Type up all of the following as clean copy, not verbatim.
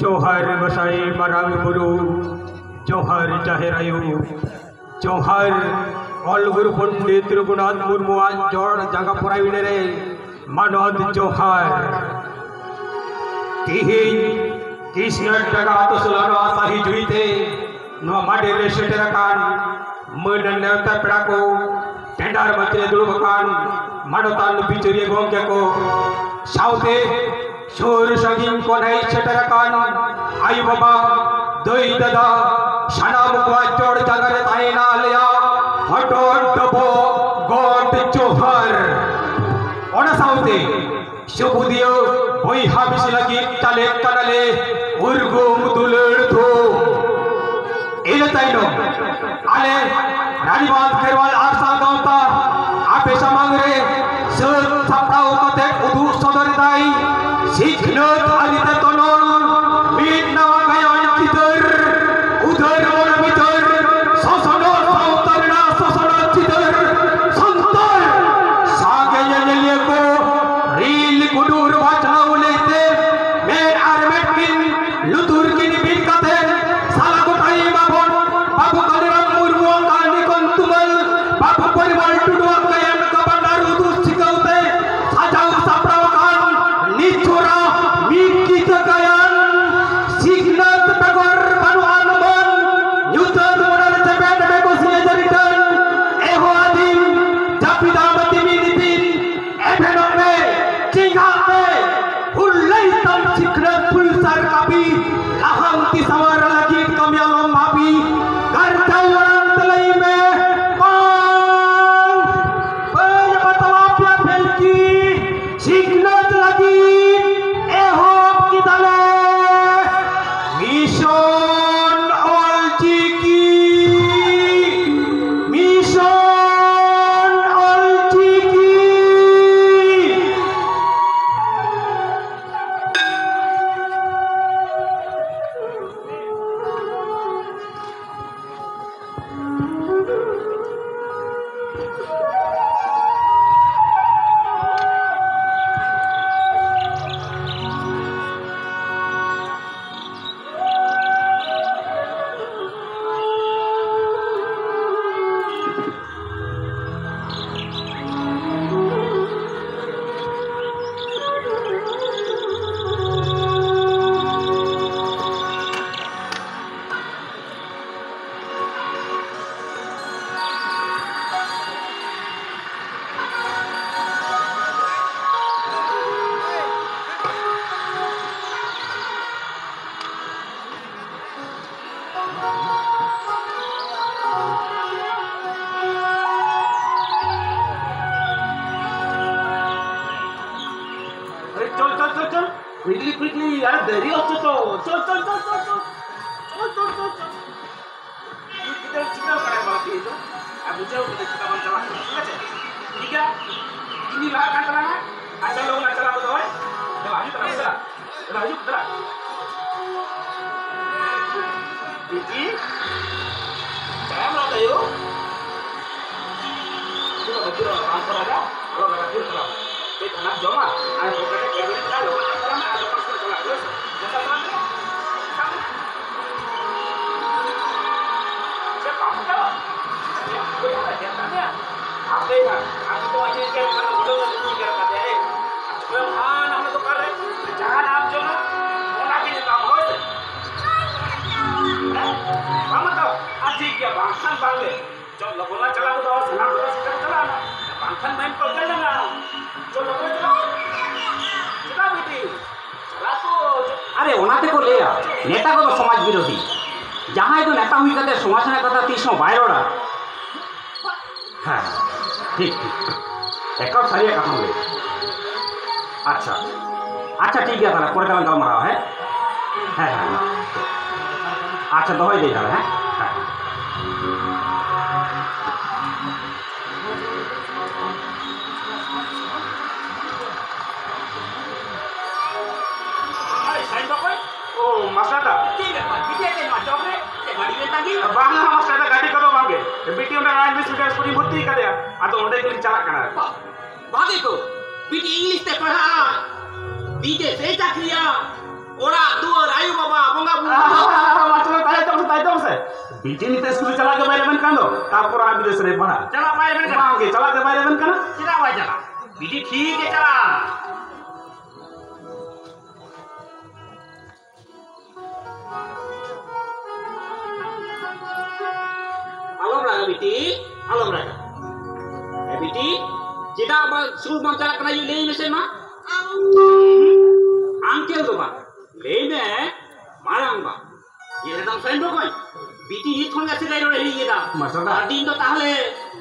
जोहर गोसाई मारांग बुरु जोहर जाहेर आयु जोहर ऑल गुरु पंडित रघुनाथ मुर्मू जोड़ जगह पुराई रे मानद जोहर तिहिन कृष्ण जगह तो सुलानो आसाही जुईते नो माडे रे सेटरकान मन नेवता पेड़ा को टेंडर मते दुलबकान मानोतान बिचरिए गोंगे को साउते शोर संगीन को नहीं सेटरकान आई बाबा दई दादा शाना मुकवा जोड़ जगह ताइना लिया हटो डबो गोट जोहर ओना साउते शुभुदियो ओई हाबिस लगी तले तनले उर्गुम दुलड़ थो एले ताइनो आले रानीबाद खेरवाल आरसा गावता आपे समंगरे सर थपड़ाओ कते उदु सदर दाई सिखनत आलिते तनल मीट नवा गयन चितर उधर और भीतर ससन साउतरना ससन चितर संतर सागे यले को रील कुडूर वाचनाउ लेते मैं आरमेट किन लुतुर किन बिन कते साला गोटाई बाबू कलिराम मुर्मू कानी कंतुमल बाबू परिवार टुडुआ कयन कबंडार उदु सिकौते साजाउ सापराव कान निचोरा मिकित कयन सिग्नत तगर बनवान मन न्यूतन मोडल चपेट में को सिए जरिटन एहो आदिम जपिदामती मिनितिन एभेनो में चिंगा में फुल्लै तम सिग्नत फुल सर कापी लाहंती सवार लगी कमियालो मापी quickly यार देरी होती तो चल चिकन करे बाकी तो अब मुझे वो चिकन बन चला ठीक है इन्हीं बाहर काट रहा है अच्छा लोग ना चला बताओ जब आजू चला जी टाइम ना दे यो तो बच्चों काम कर रहा है और लगा फिर चला ये खाना जमा आज तो कहते कैबिनेट का लोग चला मैं आज पर चला बस जैसा काम से काम करो कोई आता क्या करते हैं आप देखा आज तो आज के खाना बोलो नहीं कर पाते हैं तो हां हम तो कर रहे जहां आप जो ना होना के काम हो हम तो आज क्या भाषण बांगे जो लगोला चला तो सलाम तो चला ना भाषण में तो चला ना जो लगोला चला बेटी चला तो अरे ओनाते को ले नेता को समाज विरोधी जहां तो नेता हुई कते समाज ने कथा 30 बायरोड़ा हाँ ठीक एक सारिया कथा ले अच्छा ठीक है ताला परे काल मारा है अच्छा दवाई दे ताला है मसाला ठीक है बिटिया के माचोक रे ते गाड़ी ले तागी बांगा मसाला गाड़ी कदो मांगे बिटी उन्हें राज में स्वीकार स्कूली भर्ती कर दिया आ तो उन्हें के लिए चला करना भागे को बिटी इंग्लिश ते पढ़ा बीटे से चाकरिया ora duar ayu baba bonga bu Macam tay tu se. Biji ni tes kudu cala ke bayar men kan do. Tapur abi des re pada. chala bayar men kana Oke, cala ke bayar men kan. sida bai chala bidi ठीक है chala alom raga biti alom raga biti jeda ba sul bang chala kana yu lei mesen ma angkel do ba lei me marang ba ye dam sain do koi biti ni thong gase dai ro hi ye da Maksudnya? din to tahle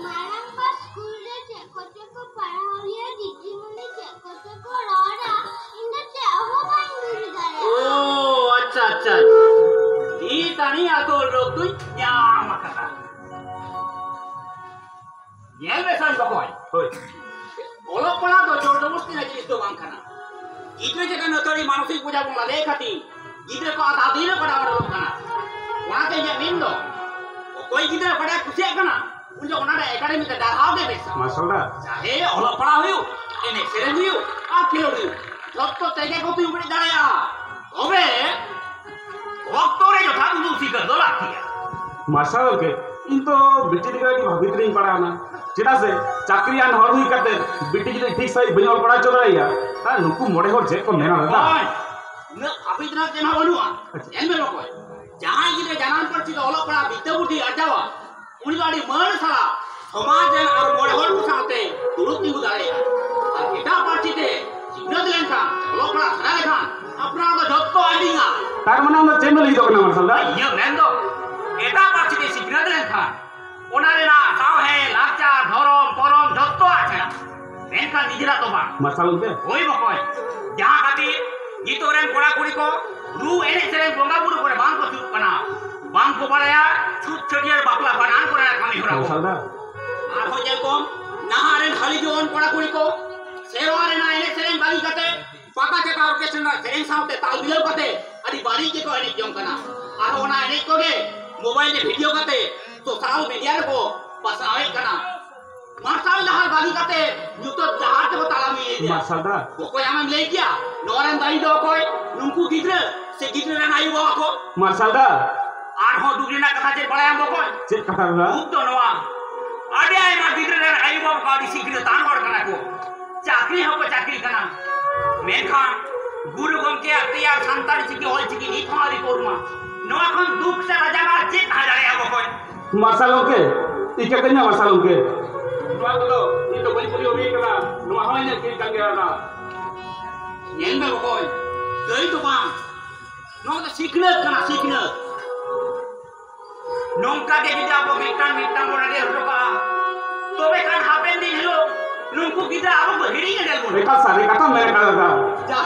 Marang pas school de ceko padalia digimune ceko rara inda ceho bang duri dara. oh acha acha di tani atol rok tu nya makata yel besan do koi Hoi. olok pala do jor jobasti na jinis do bang kana gidre je kan tori manushik puja bung lade khati gidre ko ata dile pada pada kana ona te je mindo koi gidre pada kusi kana unjo ona da academy te darhaw de besa Masalah. चाहे olok pada huyu ene seren huyu a khelo huyu jotto tege ko tu ubri daraya tobe oktore jo thabu du sikar do lakia Masalah ke. Into biti diga di bhabit ring pada na. Cita se cakrian hor hui kate biti jadi ठीक सही बनिया pada चोरा या. ता नुकु मोड़े हर जे को मेना दा. Boy, na abidna jena banua. Enbe lokoi. Jahan gidre janan par chida olok pada bidya buddhi arjawa. Uni gadi man sala samaj ar mode hor ku saate duruti udare. Ar eta par chite signal dilen kan olok pada sara kan apna ko jotto adinga. तार मने हम channel ही तो करना मसाला. Iya mendo. Eta par chite signal dilen kan. Onare na sao he lakcha dhorom porom jotto ache. Menkan nijera to bang. Masalah ke. ওই বকয় যাহা খাতির গীতরেন কোড়া কুড়ি কো রু এনে সেরেন বঙ্গা বুড়ো করে বাং কো চুপ কানা বাং কো বাড়ায়া ছুট ছড়িয়ার বাপলা বানান করে কামি হরা Masalah. আর হই যায় কম নাহারেন খালি জন কোড়া কুড়ি কো সেওয়ারে না এনে সেরেন বাড়ি কাতে পাকা চাকা অর্কেস্ট্রা সেরেন সাউতে তাল দিলেও কাতে আদি বাড়ি কে কো এনে জং কানা আর ওনা এনে কোগে মোবাইলে ভিডিও কাতে সোশ্যাল মিডিয়া রে কো পাসাওয়ে কানা মার্শাল লাহার বাড়ি কাতে যুত জাহার তে তালামি এ দিয়া Masalah. Pokoknya aman lagi ya, noran tadi do koi, nungku gidre, se gidre na ayu bawa ko, Masalah. arho dugri na kata je balai ambo koi, Cek kata dah. bukto noa, ada ay ma gidre na ayu bawa ko di sikre tan war kana ko, chakri ho ko chakri kana, mekhan, guru gomke atiyar santari chiki hol chiki ni thari korma, noa kon duk se raja ma je hajare ambo koi, Masalah ke. Ika kenya masalah ke. Nuah tu, itu boleh boleh obi kena. Nuah hanya kita kena. yen me koi, dei to bang, noa to sikre kana sikre. Nongka ke kita apa mitan bona dia roka. Tobe kan happen din hilo. Nungku kita apa berhiri ke dalam. Eka sari kata mereka kata dah. Ja,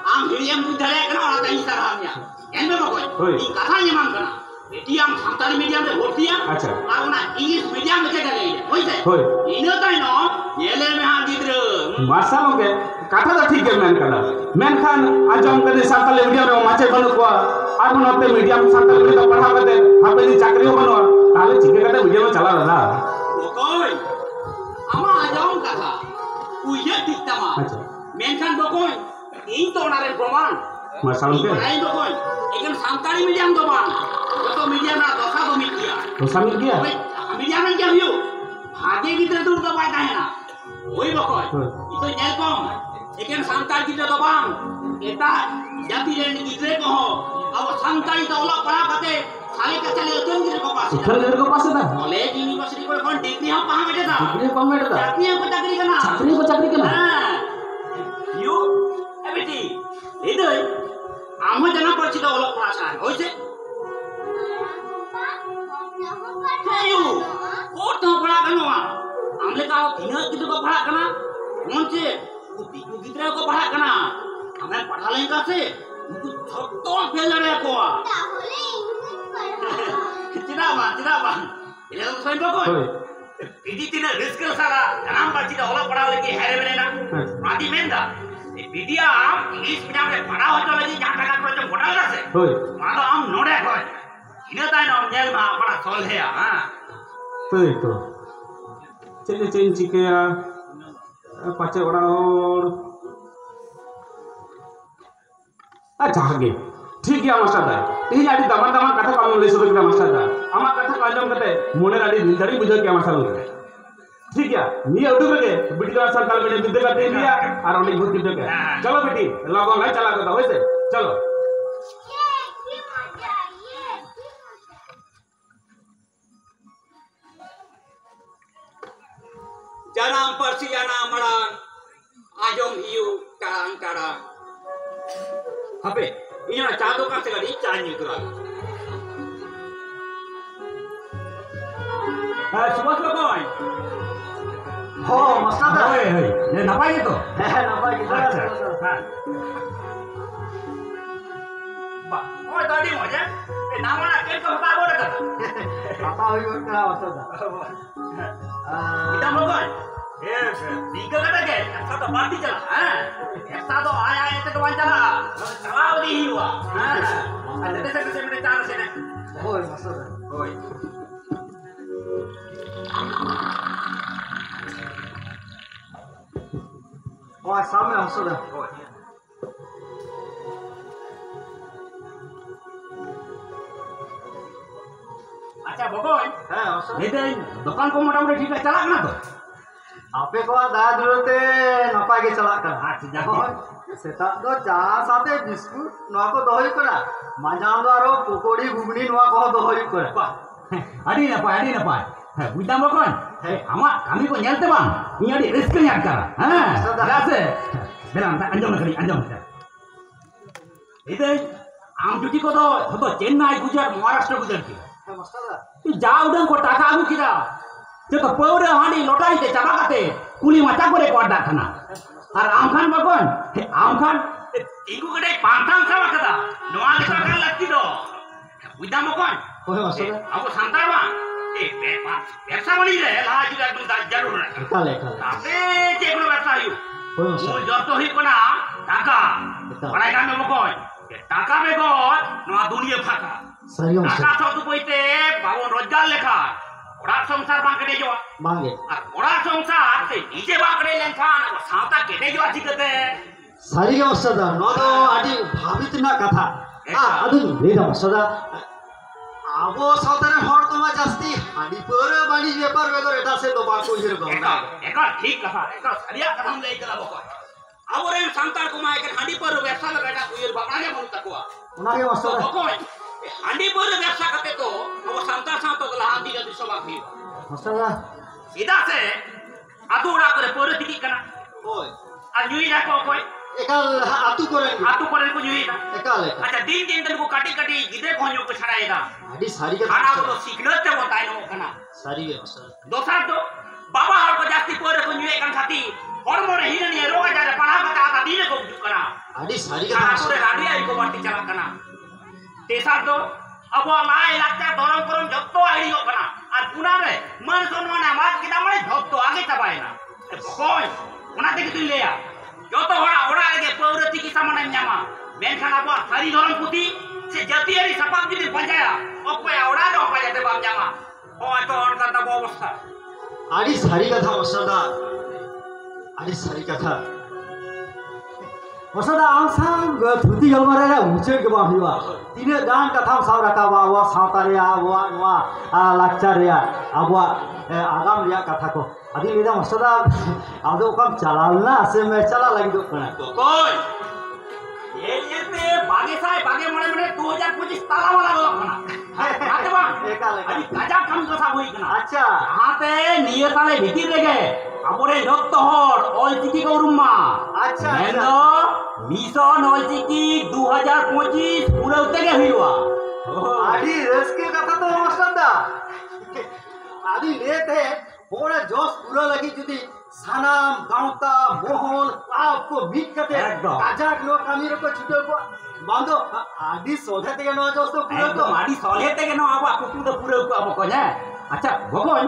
am hiri yang budaya kena orang tain sarahnya. Ende Hoi. bakoi. Ini katanya mang kena. Jadi yang santari medium de bhorti ya. Acha. Karena English medium de kita le. Hoise. Hoi. Ini tai no. Yele me han gidre. Masalah ke. Kata dah ठीक है man कला. Man Khan आजम कदे सांतल medium में माचे बनु को. আর নতে medium सांतल medium पढ़ा कदे हापे दी चाकरियों बनु. ताले चिके कदे मीडियम में चला रहा. Bakoi. Ama ajam kata. Uye diktama. Acha. Menkan bakoi. Ini to nare proman. Masalah ke. Lain to koi. Ekan santari medium to bang. Joto medium na dosa to media. तो समझ गया. Oke, medium na kya hiyo? Bhage gidre dur to pai kahe na. Oi bakoi. Itu nyel kom. Ekan santar gidre to bang. Eta jati ren gidre ko ho. Abo santari to ola para kate sale ka chale oton gidre ko pas. इधर इधर को पास था. College university ko kon degree ha paha beta ta. Degree कम में था. Chakri ko chakri kana. चाकरी के ना. You ebiti. Idoi. Amo jana parchita ola para sa. Hoise. Ayo. Kok tahu pernah kan orang? Ambil tahu tina kita kau pernah kena. Monce, buku kita kau pernah kena. Ambil pernah lain kasih. Buku contoh belajar aku. তাহলে English পড়া Tidak bang. Ini aku sayang kau. Hoi. Ini tidak risk salah. Jangan parcita olah pernah lagi hari berena. Mati menda. Ini am English medium le pernah hoja lagi jangan takkan macam modal kasih. Hoi. Malu am node kau. Ini tahu nom jel mah pernah sol ya. तो itu. Cek cek चिके या. पाचे orang और अच्छा गे ठीक है master दा तेज आदि दामान दामान कथा को लई सदो के मास्टर दा आमा कथा को आंजम कते मोने आदि दिल धड़ी बुझो के मास्टर दा ठीक है नी उडुक के बिटी का सरकार में विद्या करते दिया और उन्हें भूत के चलो बेटी लगो ना चला करता होइसे चलो janam persiana maran ajong hiu tarang tarang hape ini na cha dokan se gadi cha nyu kura Subhash लोगों हो मास्टर दा होय होय ने नपाई तो नपाई के अच्छा ba oi tadi mo je nama na ken ko ta boda kata apa होई का मास्टर दा kita mo kan tiga kata ke ऐसा तो बात ही चला हैं ऐसा तो आया है तो चला चला दी ही हुआ हैं अच्छा से मेरे चार से ने होय मास्टर दा होय ओ सामने मास्टर दा होय अच्छा बगोय हां मास्टर लेते दुकान को मोटा-मोटी ठीक है चला ना तो आपे को दादा दुरते नपाई के चला कर अच्छा जाके सेता दो चा साथे बिस्कुट नवा को दोहई करा मांजान दो आरो पकोड़ी घुगनी नवा को दोहई करा अड़ी ना पाए बुझा बकन आमा kami को nyalते bang ini adi risk nyat kara जैसे बेला अंजम करी itu आम जुटी को तो चेन्नई गुजरात महाराष्ट्र गुजरात की मास्टर दा tu jauh dan kota kamu kita jika powder hani lotai te caba kate kuli mata kore ko ada khana ar amkhan bakon amkhan tinggu gede pantang sama kata noa kita kan lagi do udah mau kon होय master दा aku santai bang ব্যবসা বাণী রে Laha juga একদম জারুর না काले tapi যে কোনো ব্যবসা হইউ होय मास्टर মূল যত হই কোনা টাকা পড়াই কামে বকন টাকা বেগর নোয়া দুনিয়া ফাঁকা सही मास्टर টাকা সব বইতে বাবন রোজগার লেখা ওরা সংসার বাঁক কেটে যাওয়া मांगे আর ওরা সংসার সে নিজে বাঁক কেটে লেনখান সাঁতা কেটে যাওয়া চিকতে सही मास्टर दा नो तो आदि भाबित ना कथा आदि लेदा मास्टर दा आबो सावतारे हर तमा जास्ती हाडी पर बाणी व्यापार वेदर एटा से तो बात कोई रे एका ठीक कथा एका सरिया कथा हम लई कला बकन आबोरे संतान कुमाय के हांडी पर व्यवसा लगाटा उयर बापना के मन तकवा उना के मास्टर दा बकन हांडी पर व्यवसा करते तो अब संतान सा तो लाहांदी जति सभा भी मास्टर दा सीधा से आदुरा करे पर दिकी कना ओय आ न्यूई राखो कोई एकाल आतु करेंगे आतु करे को न्यूई ना एकाल अच्छा दिन दिन तन को काटी काटी गिदे कोन्यो को छड़ाएगा आदि सारी के खाना को सिखलत ते बताय नो कना सारी के मास्टर दोसर तो बाबा हर को जास्ती पर को न्यूई कन खाती हॉर्मोन हिन ने रोग जारे पढ़ा बता आता दिन को कना आदि सारी के खाना पूरे राडिया को बाटी चला कना तेसर तो अब लाई लगता दरम करम जत्तो आइयो कना আর পুনারে মান সম্মান আমার কিনা মানে ধত্ত আগে চাবায়না কই ওনা থেকে তুই লেয়া যত ওরা আগে পৌরতি কি সামনে নামা মেনখানা বা সারি ধরন পুতি সে জাতীয়রি সাপাক যদি পঞ্চায়া অপয়া ওরা তো অপয়াতে বাম জামা ও তো অনকান্তা অবস্থা आदि सारी कथा मास्टर दा आदि सारी कथा मास्टर दा आम सांग धुती गलमारे रे उचे के बा हिवा तिने गान कथा साव राकाबा वा सावता रे वा नवा लाक्चर रे आबवा आगाम रे कथा को आदि लेदा मास्टर दा आदो कम चलालना से में चला लगी दो कना কই এতে বাগে সাই বাগে মনে মনে 2025 তালা वाला গলো না হাতে বা एकाल আদি কাজা কাম কথা হই না अच्छा হাতে নিয়ে তালে ভিতর রেগে আমরে যত হর অলচিকি গরুমা अच्छा মেন্দো মিশন অলচিকি 2025 পুরোতে গে হইবা आदि रसके कथा तो मास्टर दा आदि लेते होरे जोश पूरा लगी जुदी सानाम गांवता मोहन आपको बीट कते एकदम। काजाक लो कामीर को छुटे को बांधो आदि सोधे ते नो जोश तो पूरा तो একদম আদি সলেতে কেন আবো কুকু তো পুরো আবো কনে আচ্ছা ভগবান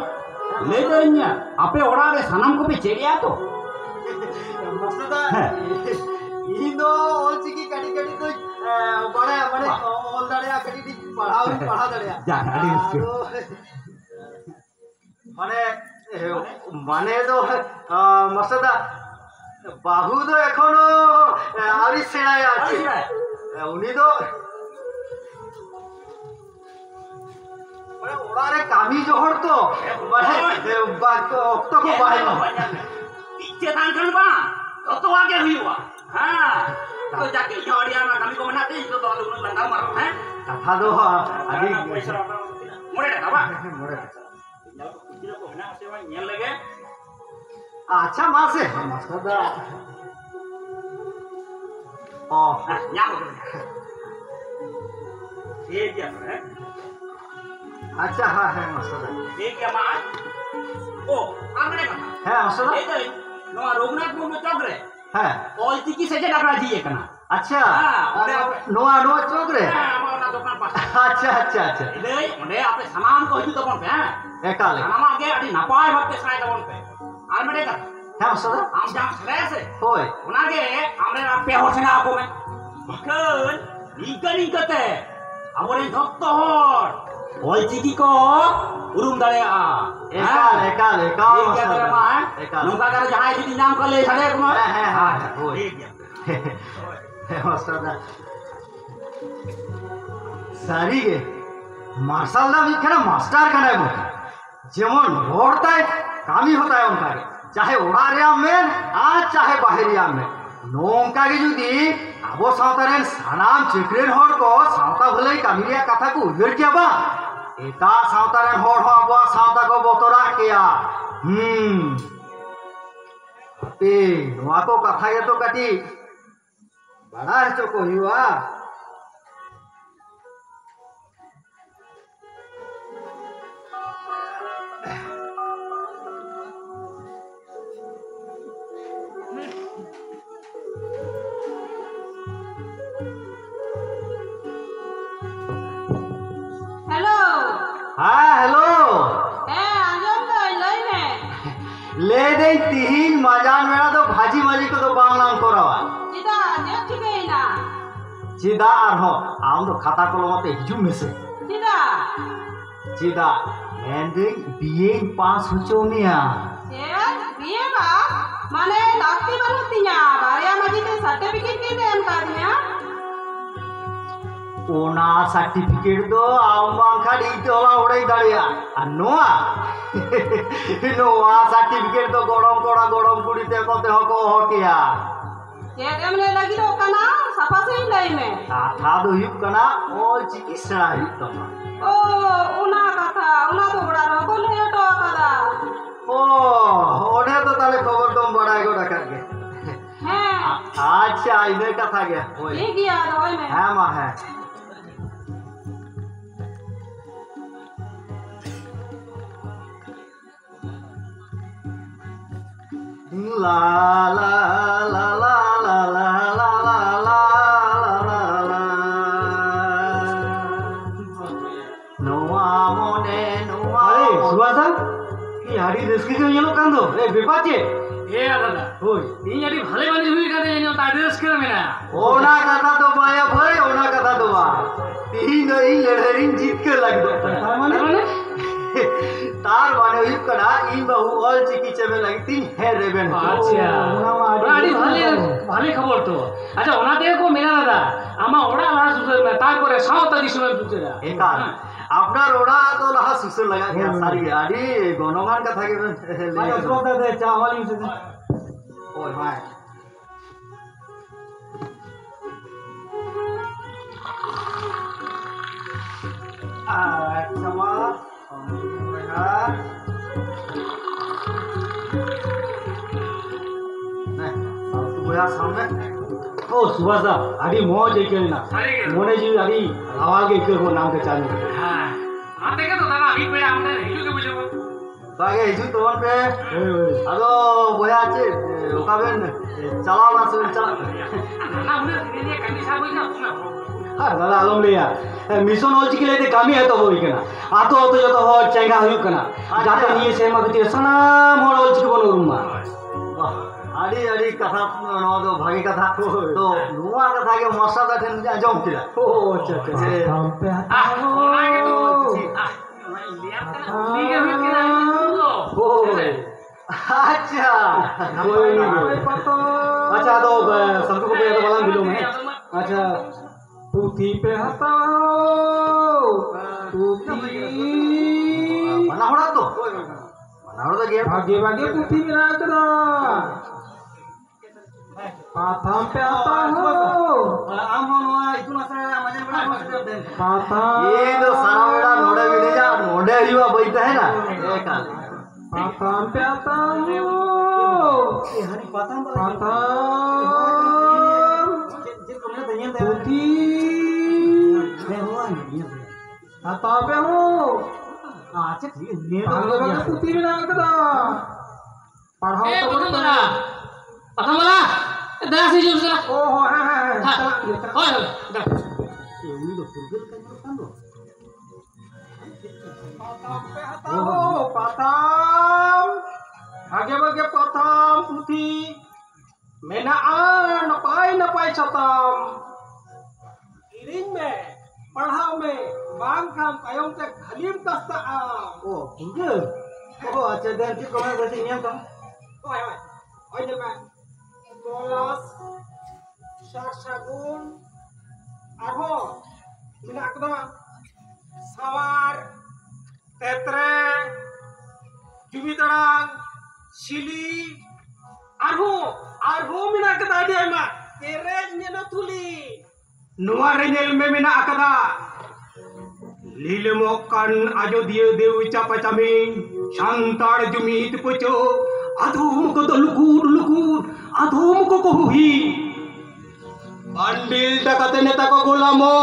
লেদেnya আপে ওড়ারে সানাম কপি চেরিয়া তো मास्टर दा हाँ। इनो ओलचिकी कटी कटी तो बड़ा बड़े ओल दड़या कटी दी पढ़ा दड़या जा, आदि रसके। माने माने तो मास्टर दा बाहु तो एखोनो आरी सेनाय আছে उनी तो ओड़ा रे कामी जो हर तो माने ऑक्टो को बाय चेतान खन बा तो आगे हुआ हां तो जाके योड़िया में कमी को मनाते तो दो लंगा मारो हैं कथा दो अभी मोड़े का बा मोड़े कुछ को ना सेवा नेल लगे अच्छा मासे मसदा ओ न्या ये क्या है अच्छा हाँ है मसदा ये क्या मां ओ आंगने का है मसदा ये तो नो रघुनाथ मुर्मू चौक रे है ऑलचिकी से डाकरा जी एकना अच्छा हाँ, नोआ नोआ चौक रे हां ना दुकान पास अच्छा अच्छा अच्छा ले ओंडे आपे सामान को हिजू तबन पे एकाले सामान आगे अडी नपाय भक्ते साय तबन पे आर मेडे का है मसदा आम जाम छले से होय उनागे हमरे पे होछना आपो में इकन निकनी कते हमरे भक्त हर ऑलचिकी को उरुम दाड़े आ एकाल एकाल एकाल ये क्या तेरा मां एकाल नौका कर जहां यदि नाम कर ले छड़े को हां होय ठीक है मसदा सारी गे मार्शल नाम इखना मास्टर कनाय मो जेमन रोडताय कामी होताय उनका के चाहे ओड़ारिया में आज चाहे बाहरिया में नोंका के जुदी आबो सावता रेन सानाम चिकरेन होड़ को सावता भले कामिरिया कथा को उजर किया बा एता सावता रेन होड़ हो आबो सावता को बोतरा किया पे नोआ को कथा ये तो कटी बड़ा है चो को हुआ हेलो हाँ हेलो आजम तो लई में ले दे तीन मजान मेरा तो भाजी माजी को तो बांगलाम कोरावा सीधा जो ठीक ना सीधा आर हो आम तो खाता को मते हिजू में से सीधा सीधा एंडिंग बीइंग पास हुचो मिया ये बीए बा माने लागती बनतिया बारिया मजी ते सर्टिफिकेट के देम का दिया ओना सर्टिफिकेट दो आम बांखा दी तोला उड़ाई दाड़िया आ नोआ नोआ सर्टिफिकेट तो गरम कोड़ा गरम कुड़ीते कते हको हकिया ये देमले लगी तो कना सफा से ही लई में कथा दो हुयुक कना ओल चिकित्सा हुयुक तमा ओ उना कथा उना तो बड़ा रहो ले तो कदा ओ ओने तो ताले खबर तुम बड़ा गो रखा के हैं अच्छा इधर कथा गया ओए ये गया रोय में है मां है ला ला ला ला ला ला ला ला ला ला नोआ मोने नोआ अरे सुवासा की हाड़ी देसकी के येलो कांदो ए बेपाचे ए दादा होय ᱤᱧ ᱟᱹᱰᱤ ᱵᱷᱟᱞᱮ ᱵᱟᱹᱧ ᱦᱩᱭ ᱠᱟᱱ ᱛᱤᱧᱟ ᱤᱧ ᱛᱟ ᱰᱨᱮᱥ ᱠᱮ ᱢᱮᱱᱟ ओना कथा तो बाया भाई ओना कथा तो बा तीन ई लड़हरिन जीत के लग दो तार माने हुई कड़ा इन बहु ऑल चिकित्सा में लगती है रेबेन আচ্ছা আড়ি ভালে ভালে খবর তো আচ্ছা ওনা দেখো কো মেনা দাদা আমা ওড়া লাস সুসে মে তারপরে সাউতা দিছুনা সুসেরা एकाल আপনার ওড়া তো লাহা सुसर लगा गया सारी गाड़ी गनमान कथा के ले उसको दे चावल से ओए भाई क्षमा सामने ओ सुभाषा अड़ी मौज एक ना मोने जी अड़ी आवाज के को नाम के चालू হ্যাঁ আতে কে তো দাদা আমি পেড়া আমনে হিজু কে বুঝবো बागे हिजू तोन पे अदो बोया আছে ওকাবেন চালাও না শুন চালা না উনি নিয়ে কামি সাবই না না हां दादा आलम लिया मिशन होल चिकले ते कामी है तो होई केना आतो तो जो तो हो चेंगा हुई केना जाते निये से मगति सनाम होल चिक बनो रूमा वाह आड़ी आड़ी कथा नो दो भागी कथा तो नुआ कथा के मसा दा ठन जम किला ओ अच्छा अच्छा हम पे আহ ওনা কে তো আহ লিয়া ঠিক है हुई के ना ओ अच्छा कोई नहीं अच्छा तो सबको को तो बला मिलो मैं अच्छा puti pe hatau puti mana hora tuh gaya bagi-bagi puti menak kada patam pe hatau itu nasa amajan bela maksud den patam ये तो सारा बेड़ा नोड़े बिड़ी जा नोड़े हुआ बैठा है ना एक काल patam pe hatau ये हरी पाता patam puti hatau pe ho अच्छा ठीक है ये bagi-bagi puti menak kada padhao Eh, to Patham Bala. Patham Bala. Dah sih jom sudah. oh hai Oh, dah. ये उन्हीं लोग तुरगल का काम लो patam bagi-bagi patam puti menaan napai satam iring me padhao me bang kam ayong te halim kasta ओ तुरगल ओ अच्छा then की कमाई वैसे नियम का oi je me tolas sak sagun arho menak kada sawar tetre jumi tarang sili arho menak kada dia ma tere nyena tuli nuar nyel me menak kada लीलमोकन Ayodhya देव चापाचामी शांताड़ जुमीत पुचो अधूम को तो लुकुर अधूम को हुई बांडिल टकते नेता को गुलामो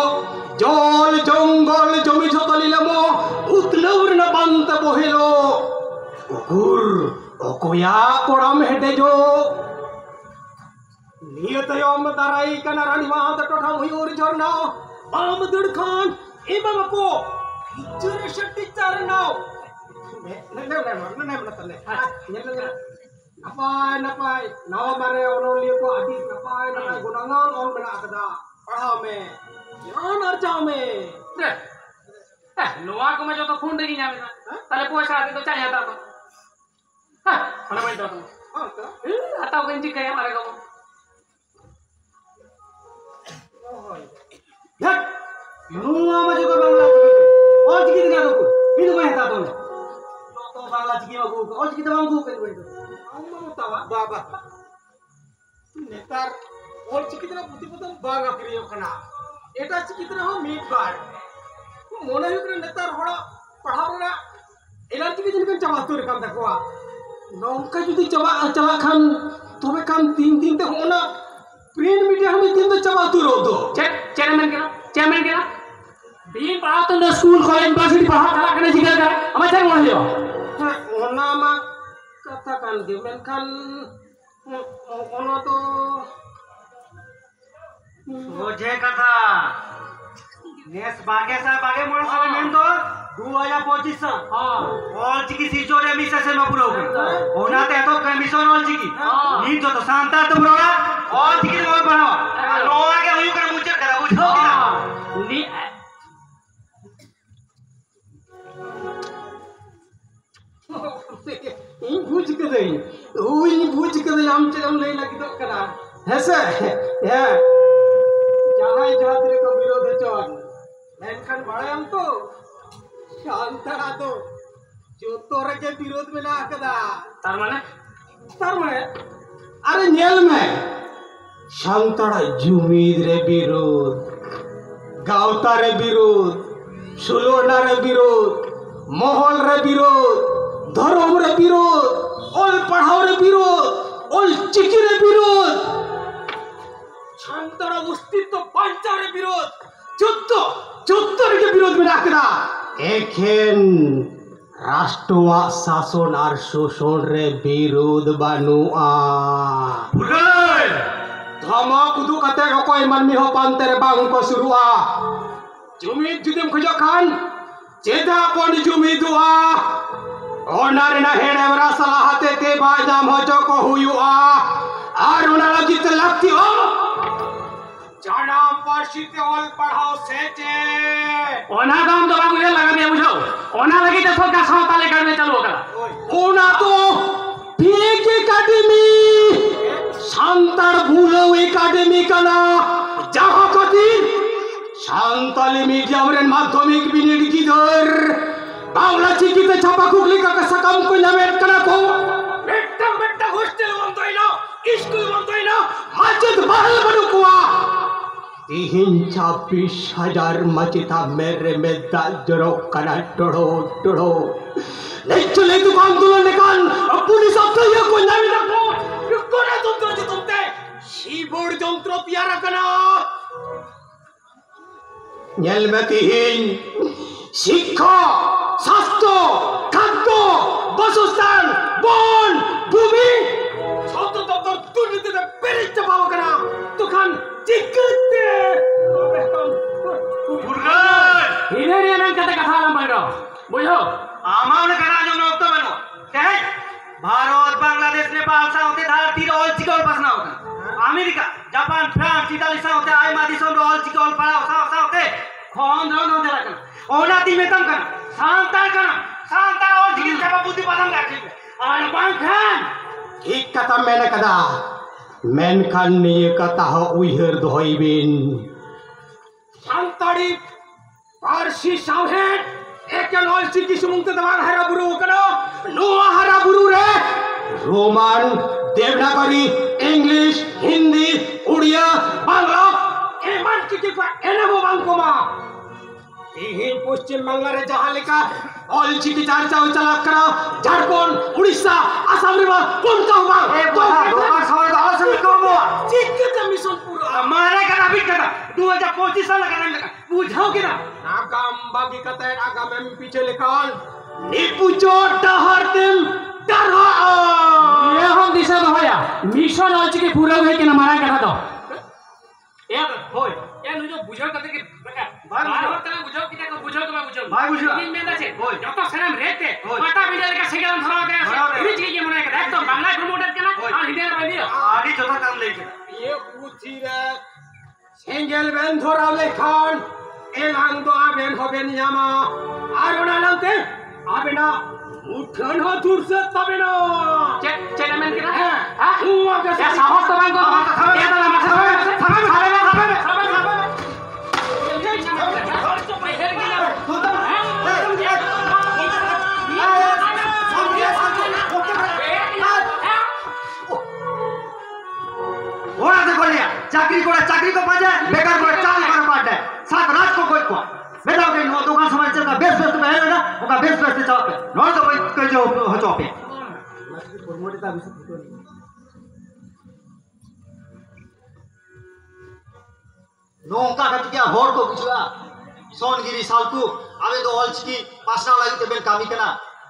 जल जंगल जमी छत लीलमो उतलौर न बंत बहिलो उकुर ओकोया कोड़म हेटे जो नियत यम दाराई कना रानी मात टोठा मयूर झरना बाम दुड़ खान Iba ko jure shatti charnao ne tale napai nawa mare ono liyo ko adis napai gunangan on bena kada padhao me yan arjao me Noa ko मैं जो तो फोन देगी यहाँ में ताले पैसा आते तो चाहिए था तो हाँ mana main तो atau kenci kayak mana kamu नुआ मजे को बांग्ला चिकी और चिकी दिना दो बिनु को हेता तो बांग्ला चिकी को और चिकी तो बांगू के बैठो amma mutawa baba netar ol chikitra puti putam baga kiriyo kana eta chikitra ho meet bar mona yukre netar hoda padhao na elar chiki jin kan chaba tur kan takwa nongka judi chaba khan tobe kan tin te hona print media hami tin to chaba tur hodo chairman kena bin pahal tu dah school college university pahal kalah kena jigal kan apa cara mau dia ona ma katakan ge menkan ono to मुझे कथा नेस बागे सा बागे मोर सब main तो 2025 हाँ all चिकी सिचो रे मिसा से मपुरो होना ते तो कमीशन ऑल चिकी नी तो शांता तुम रोला ऑल चिकी मोर बनाओ नो आगे हुई कर मुझे करा बुझो किना ni इन बुझ के दे आमचे हम नहीं लगी तो करा हैसे है जहां जाति को विरोध चल मेनखान बड़े हम तो शांतरा तो जो तोरे के विरोध में ना कदा tar mana अरे नेल में शांतरा जुमीद रे विरोध गावता रे विरोध सुलोना रे विरोध महल रे विरोध धर्म रे विरोध ओल पढ़ाओ रे विरोध ओल चिकी रे विरोध शांतरा अस्तित्व पंचा रे विरोध चुत्तो रे के विरोध में राखना एखेन राष्ट्रवा शासन और शोषण रे विरोध बानुआ बुलाय धमक उदु कते रकोय मनमी हो पांते रे बांग को शुरुआ जुमीद जुदिम खजो खान चेदा पन जुमीदुआ ओनार ना हेड़े वरा सलाहते ते बाजाम हो जो को हुयुआ आर ओना लगित लगती हो जाना पार्शिते ओल पढ़ाओ सेचे ओना काम तो बाबू ये लगा मैं बुझाओ ओना लगी तो सबका साथ ताले करने चलो करा ओना तो पीक एकेडमी शांतार भूलो एकेडमी कना जहां कति সান্তালি মিডিয়াম রেন মাধ্যমিক বিনিয়োগ গিদর বাংলা চিকিতে ছাপা কুকলি কাকা সাকাম কো নামের কানা কো বেটা হোস্টেল বন্ধ হইলো স্কুল বন্ধ হইলো মসজিদ বহাল বড় কুয়া 3-26,000 मचिता मेरे में दर्द कना टोड़ो टोड़ो नहीं चले तो आंदोलन निकाल अब पुलिस अब तो ये कोई नहीं रखो कौन है तुम जो तुमते शीबोर्ड जंत्र प्यारा कना नेलमतिहीन शिक्षा स्वास्थ्य खाद्य বাসস্থান বন ভূমি ছোট ছোট দুর্নীতিতে পেরিয়ে পাওয়া কনা তখন চিকিতে বুরগান হিরেরিয়া নাম কত কথা আলাম বাইরো বুঝো আমার করা জন্য তো বলো তাই ভারত বাংলাদেশ নেপাল সাউথে ধারতি অল চিকল পাসনা হোতা আমেরিকা জাপান ফ্রান্স ইতালি সাউথে আই মাদিসন অল চিকল পাড়া সাউথে খন ধরন হতে লাগা ওনা দিমেতম কনা सांतार और जिगिल जब बुद्धि पदम कर और बांखन ठीक कथा मैंने कदा मैन खान ने कथा हो उइहर दोइबिन सांताड़ी पारसी साहेब एक नॉल चिकी सुमुंगते दवान हरा बुरु कनो नोआ हरा बुरु रे रोमान देवनागरी इंग्लिश हिंदी उड़िया बांग्ला ए मान चिकी का एनेबो बांकोमा तीन पश्चिम बांग्ला रे जहां लिखा ऑल चिकी चर्चा चला करा झारखंड उड़ीसा आसाम रे कोनता हुआ ए बड़ा दोबार समय दाला से कमो चिकी का मिशन पूरा हमारे का भी करा 2025 साल का नाम लगा बुझाओ कि ना नाकाम बागी कते आगा में पीछे लिखल निपुचो डहर दिम डरो ये हम दिशा में होया मिशन ऑल चिकी पूरा है कि ना मारा करा दो एक होय या नु जो बुझाओ कते के भाई बुझाओ कि ना बुझाओ तो मैं बुझाओ भाई बुझाओ तीन में আছে যত সেরাম রেতে মাথা বিড়াল কা সেগেলাম ধরা কে রিচ কি মনে করে একদম বাংলা প্রমোটার কেনা আর হিন্দি রে বাইদিও আদি যত কাম লেকে ये পুথি রে সেঙ্গেল বেন ধরা লেখান এলাং দো আবেন হবে নিয়ামা আর ওনা নামতে আবে না উঠন হ দূর সে তবে না চেয়ারম্যান কেনা হ্যাঁ হুয়া কে সাহস তো বাঙ্গো এ তো মাথা খাবে चाकरी को पाजे बेकार को चाल कर पाटे सात रात को कोई को बेटाओ के नो दुकान समझ चलता बेस बेस में है ना ओका बेस बेस से चापे नो तो कोई के जो हो चापे मोटी ता बिस नो का क्या होर को बुझला सोनगिरी सालकू आवे तो ऑल की पासना लागी ते बेन कामी केना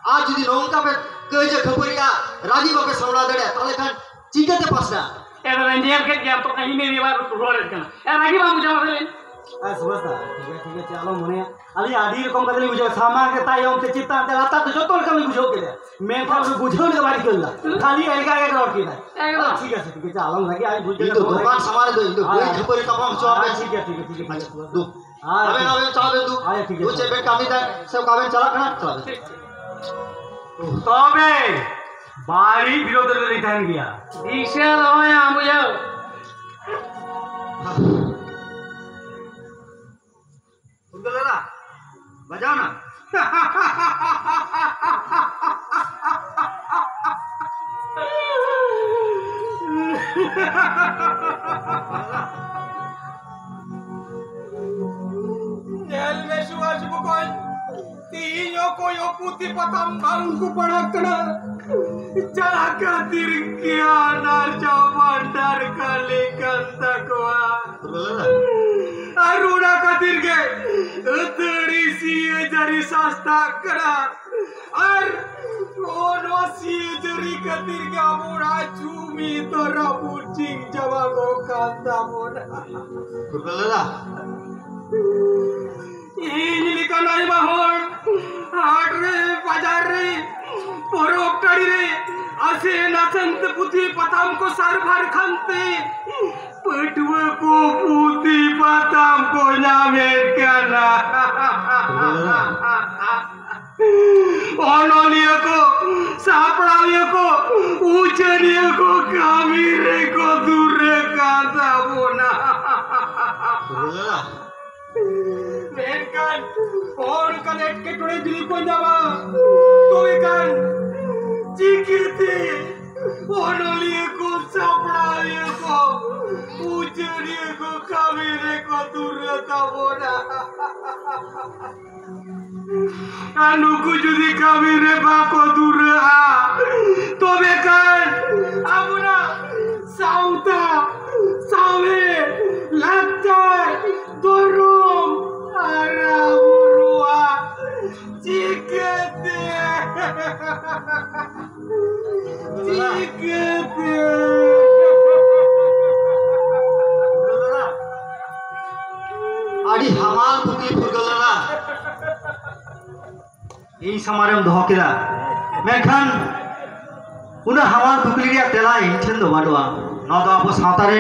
आज जदी नोंका पे कहे जे खबरिया राजी बापे सवड़ा देड़े ताले खान चिकेते पासना एरा रंजियर के क्या तो कहीं मेरी बार रोड करना ए रागी बाबू जमा ले आ समझता ठीक है चलो मने अली आधी रकम कदली बुझो सामान के ताई हम से चित्ता ते लाता तो जतोल कमी बुझो के मैं था बुझो ने बारी करला खाली एका एक रोड की ना ठीक है चलो लगे आई बुझ तो दुकान संभाल दो तो कोई खबर का हम चो ठीक है दो अबे अबे चलो दो ठीक है दो से बेट कामी दा सब कामे चला खना चलो तबे बारी विरोध रे ध्यान गया दिशा होय हम बुझो उधर बजाओ ना जेल में सुआस बुकोई तीनों को यो पुती पतम बांगु पड़कना चला खातिर क्या नार चौपान डर काले कंता कोआ अरुणा खातिर के उतरी सी जरी सस्ता करा और कोनो सी जरी खातिर के अबोरा चूमी तो रबुचिंग जवागो कंता मोना कुबलला इनली कनाई बाहर हाट रे बाजार रे परोपटाड़ी रे असे नसंत पुती पताम को सरभर खंते पटुआ को पुती पताम को नामेर करना ओनोलिया को सापड़ालिया को ऊंचनिया को कामीरे को दूर रे कांता बोना Kan, kon kan etketone juli ko jaba. Toy kan, cikiti, onoli ko saprai ko, ujari ko kamire ko durata bona. Anu ko judi kamire ba ko durha, tobe kan, amuna sauta, sawe, laktar, dorong. Arahurua cikete cikete आड़ी हमाल cookie फुरगलना ये समारेम दोह केदा मेखान उना हमाल कुकली रिया तेला इंठन दो बाडवा न दो आपो सावतारे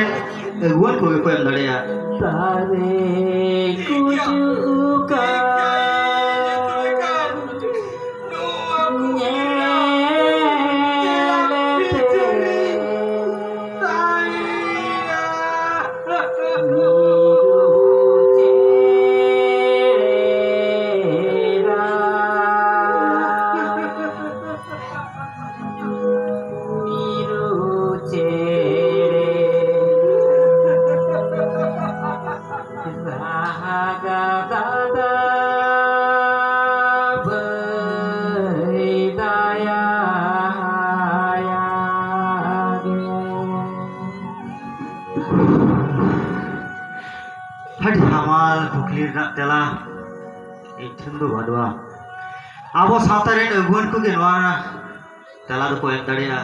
गुन को को एम दड़ेया तारे कुजुका हटी हमाल कुकली तेला इंठन दो बाडवा आबो सावतारे अगुन को के नवा तेला दो को एम दड़ेया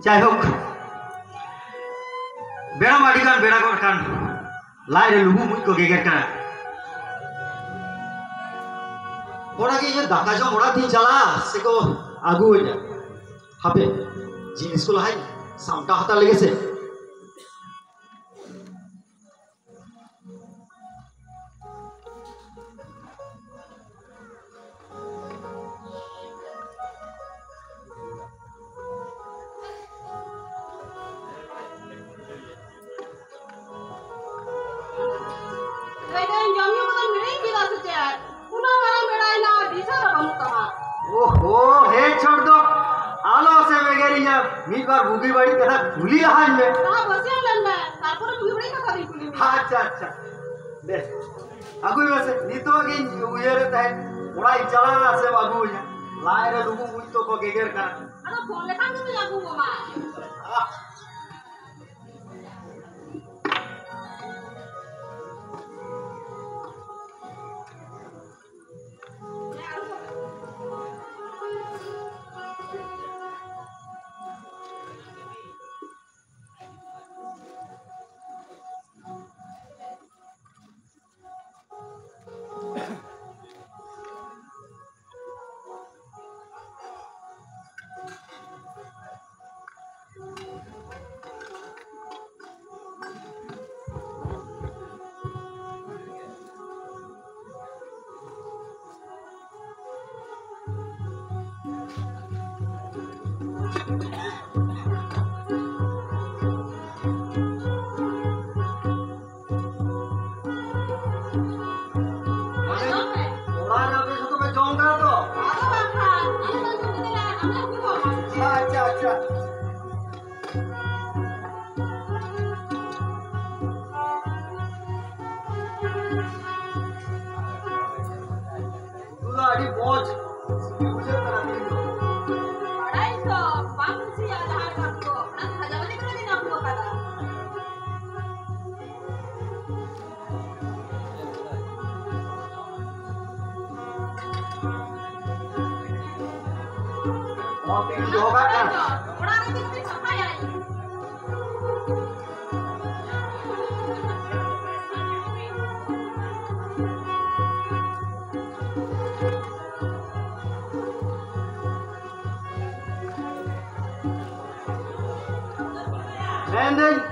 जाय होक बेड़ा माडी कान बेड़ा गोर कान लाई रे लुगु मुई को गेगर कान ओना के ये दाका जो मोड़ा थी चला से को आगु हो जा हापे जिनिस को लाई सामटा हाता लेगे से ओहो हे छोड़ दो आलो से वगैरह या मी बार भूगी बड़ी कथा भूली हां में कहां बसिया लन में तारपर भुगड़ी का करी कुली अच्छा अच्छा दे आगु वैसे नी तो के उयरे तय थोड़ा चला से आगु या लाए रे दुगु मुई तो को गेगर का अरे फोन लेखा के आगु मामा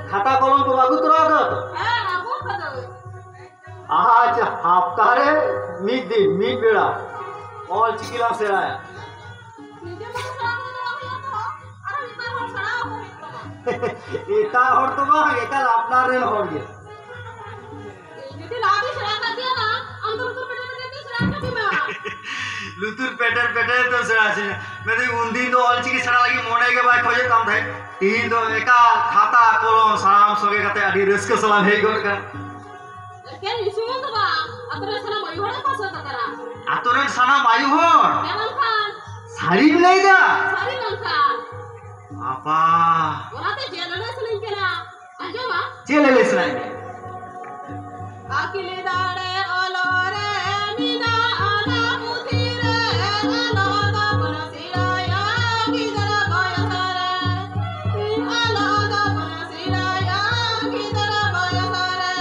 खाता कलम को बागु तो रहा तो आज हफ्तारे मीट दिन मीट बेड़ा और चिकिला से आया इता और तो बा एका अपना रेल हो गया tadi serangkat dia na, anggur tu pede serangkat dia mah. लुतुर पेटर पेटर तो सरा से मैं तो उन दिन तो अलची की सरा लगी मोने के बाद खोजे काम थे तीन तो एका खाता कलम सलाम सोगे कते आदि रिस्क सलाम हे गोर का Kan isuman tu bah, aturan sana mau ihora pasal tak kena. आतोरन सना मायू हो Memang kan, सारी नहीं दा sari kan. apa Orang tu jalan seling kena, aja mah. चले ले सना Akili dare olore mina ana putire aloda panasiraya kidara bayasare aloda panasiraya kidara bayasare.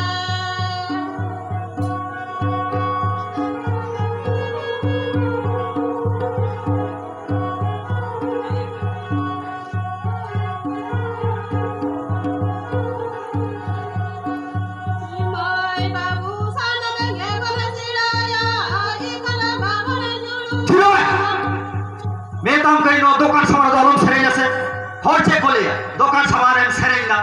Mai babu sana benge panasiraya ikala babare julu. ठीक है मैं काम कहीं no दुकान समार दालम सेरेंग से हर चेक खोले दुकान समार हम सेरेंग ना